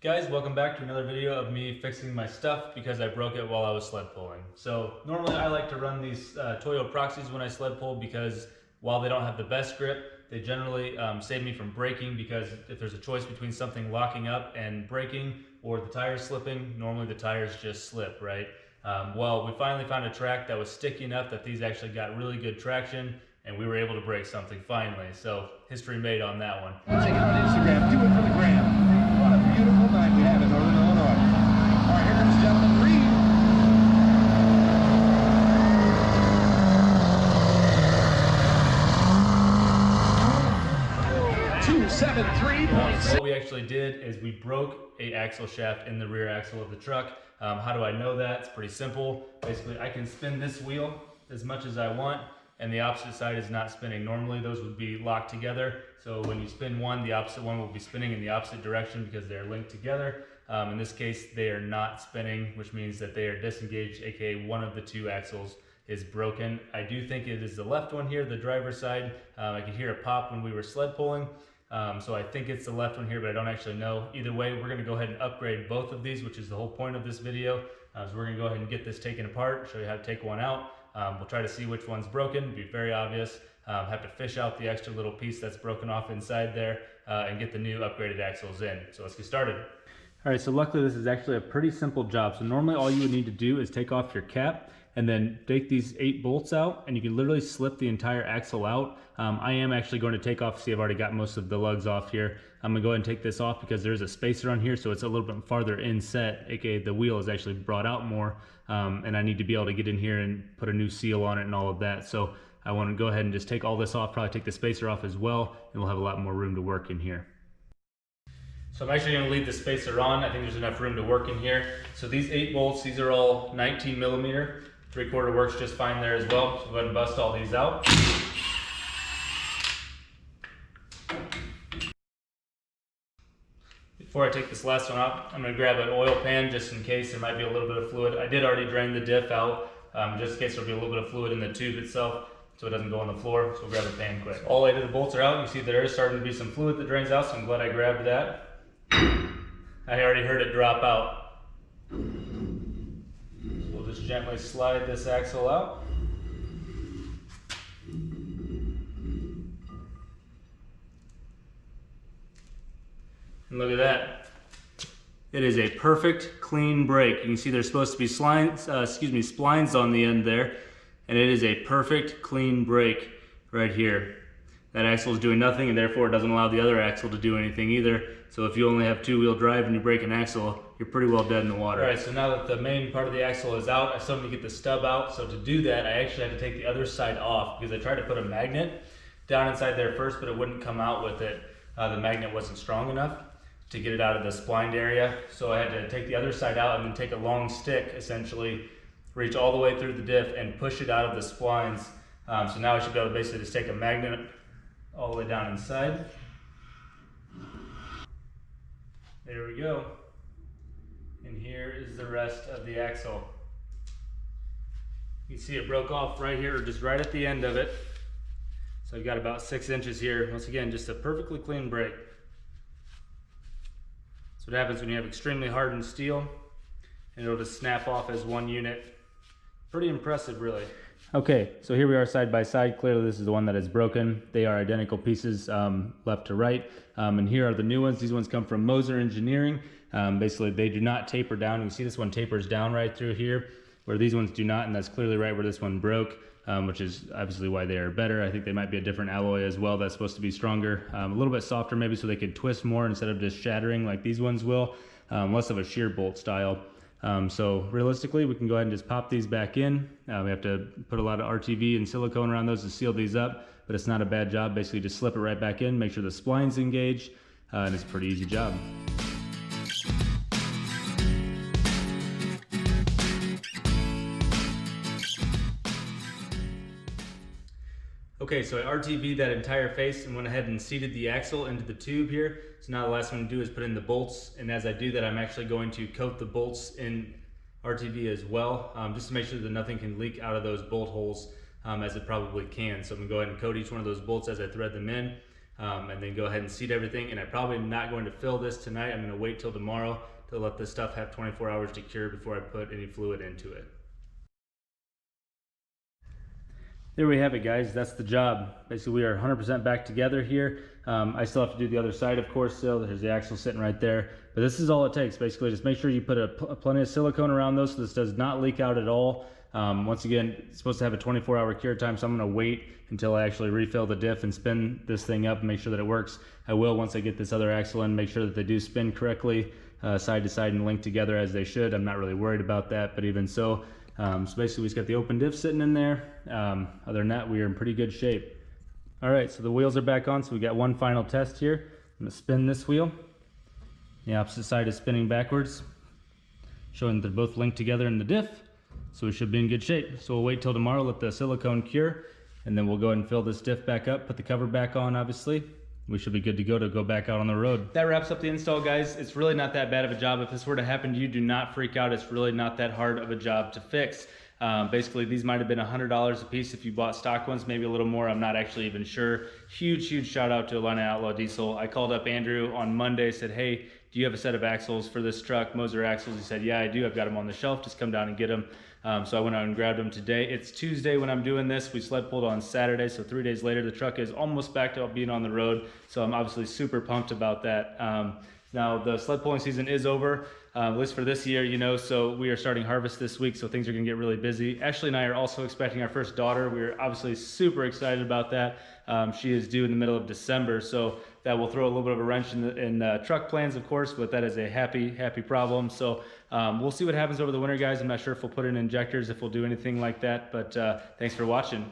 Guys, welcome back to another video of me fixing my stuff because I broke it while I was sled pulling. So normally I like to run these Toyo proxies when I sled pull because while they don't have the best grip, they generally save me from braking, because if there's a choice between something locking up and braking or the tires slipping, normally the tires just slip, right? Well, we finally found a track that was sticky enough that these actually got really good traction and we were able to break something finally. So history made on that one. Check it on Instagram, do it for the gram. What a beautiful night we have in Northern Illinois. All right, here comes gentleman Reed. 273.6. What we actually did is we broke a axle shaft in the rear axle of the truck. How do I know that? It's pretty simple. Basically, I can spin this wheel as much as I want, and the opposite side is not spinning. Normally those would be locked together, so when you spin one, the opposite one will be spinning in the opposite direction because they're linked together. In this case, they are not spinning, which means that they are disengaged, aka one of the two axles is broken. I do think it is the left one here, the driver's side. I could hear a pop when we were sled pulling, so I think it's the left one here, but I don't actually know. Either way, we're gonna go ahead and upgrade both of these, which is the whole point of this video. So we're gonna go ahead and get this taken apart, show you how to take one out. We'll try to see which one's broken. It'll be very obvious. Have to fish out the extra little piece that's broken off inside there and get the new upgraded axles in. So let's get started. All right, so luckily this is actually a pretty simple job. So normally all you would need to do is take off your cap and then take these 8 bolts out, and you can literally slip the entire axle out. I am actually going to take off, see, I've already got most of the lugs off here. I'm gonna go ahead and take this off because there's a spacer on here, so it's a little bit farther inset, aka the wheel is actually brought out more, and I need to be able to get in here and put a new seal on it and all of that. So I want to go ahead and just take all this off, probably take the spacer off as well, and we'll have a lot more room to work in here. So I'm actually going to leave the spacer on. I think there's enough room to work in here. So these 8 bolts, these are all 19 millimeter. 3/4 works just fine there as well. So go ahead and bust all these out. Before I take this last one out, I'm going to grab an oil pan just in case there might be a little bit of fluid. I did already drain the diff out, just in case there'll be a little bit of fluid in the tube itself, so it doesn't go on the floor. So we'll grab a pan quick. All 8 of the bolts are out. You see there is starting to be some fluid that drains out, so I'm glad I grabbed that. I already heard it drop out. We'll just gently slide this axle out. And look at that. It is a perfect clean brake. You can see there's supposed to be splines on the end there, and it is a perfect clean brake right here. That axle is doing nothing, and therefore it doesn't allow the other axle to do anything either. So if you only have 2-wheel drive and you break an axle, you're pretty well dead in the water. All right, so now that the main part of the axle is out, I still need to get the stub out. So to do that, I actually had to take the other side off because I tried to put a magnet down inside there first, but it wouldn't come out with it. The magnet wasn't strong enough to get it out of the splined area. So I had to take the other side out and then take a long stick, essentially, reach all the way through the diff and push it out of the splines. So now I should be able to basically just take a magnet all the way down inside. There we go. And here is the rest of the axle. You can see it broke off right here, or just right at the end of it. So I've got about 6 inches here. Once again, just a perfectly clean brake. That's what happens when you have extremely hardened steel, and it'll just snap off as one unit. Pretty impressive, really. Okay, so here we are side by side. Clearly this is the one that is broken. They are identical pieces left to right. And here are the new ones. These ones come from Moser Engineering. Basically they do not taper down. You can see this one tapers down right through here, where these ones do not, and that's clearly right where this one broke, which is obviously why they are better. I think they might be a different alloy as well that's supposed to be stronger. A little bit softer maybe, so they could twist more instead of just shattering like these ones will. Less of a shear bolt style. So realistically, we can go ahead and just pop these back in. We have to put a lot of RTV and silicone around those to seal these up, but it's not a bad job. Basically just slip it right back in, make sure the splines engage, and it's a pretty easy job. Okay, so I RTV'd that entire face and went ahead and seated the axle into the tube here. So now the last thing to do is put in the bolts, and as I do that, I'm actually going to coat the bolts in RTV as well, just to make sure that nothing can leak out of those bolt holes, as it probably can. So I'm gonna go ahead and coat each one of those bolts as I thread them in. and then go ahead and seat everything. And I'm probably not going to fill this tonight. I'm going to wait till tomorrow to let this stuff have 24 hours to cure before I put any fluid into it. There we have it, guys. That's the job. Basically, we are 100% back together here. I still have to do the other side, of course, still. There's the axle sitting right there. But this is all it takes. Basically, just make sure you put plenty of silicone around those so this does not leak out at all. Once again, it's supposed to have a 24-hour cure time, so I'm going to wait until I actually refill the diff and spin this thing up and make sure that it works. I will, once I get this other axle in, make sure that they do spin correctly, side to side and linked together as they should. I'm not really worried about that, but even so, so basically we just got the open diff sitting in there. Other than that, we are in pretty good shape. All right, so the wheels are back on, so we got one final test here. I'm gonna spin this wheel. The opposite side is spinning backwards, showing that they're both linked together in the diff, so we should be in good shape. So we'll wait till tomorrow, let the silicone cure, and then we'll go ahead and fill this diff back up, put the cover back on, obviously. We should be good to go back out on the road. That wraps up the install, guys. It's really not that bad of a job. If this were to happen to you, do not freak out. It's really not that hard of a job to fix. Basically, these might have been $100 a piece if you bought stock ones, maybe a little more. I'm not actually even sure. Huge shout out to Illini Outlaw Diesel. I called up Andrew on Monday, said, hey, do you have a set of axles for this truck, Moser axles? He said, yeah, I do. I've got them on the shelf. Just come down and get them. So I went out and grabbed them today. It's Tuesday when I'm doing this. We sled pulled on Saturday, so 3 days later, the truck is almost back to being on the road. So I'm obviously super pumped about that. Now the sled pulling season is over, at least for this year, you know, so we are starting harvest this week, so things are gonna get really busy. Ashley and I are also expecting our first daughter. We're obviously super excited about that. She is due in the middle of December, so that will throw a little bit of a wrench in truck plans, of course, but that is a happy problem. So we'll see what happens over the winter, guys. I'm not sure if we'll put in injectors, if we'll do anything like that, but thanks for watching.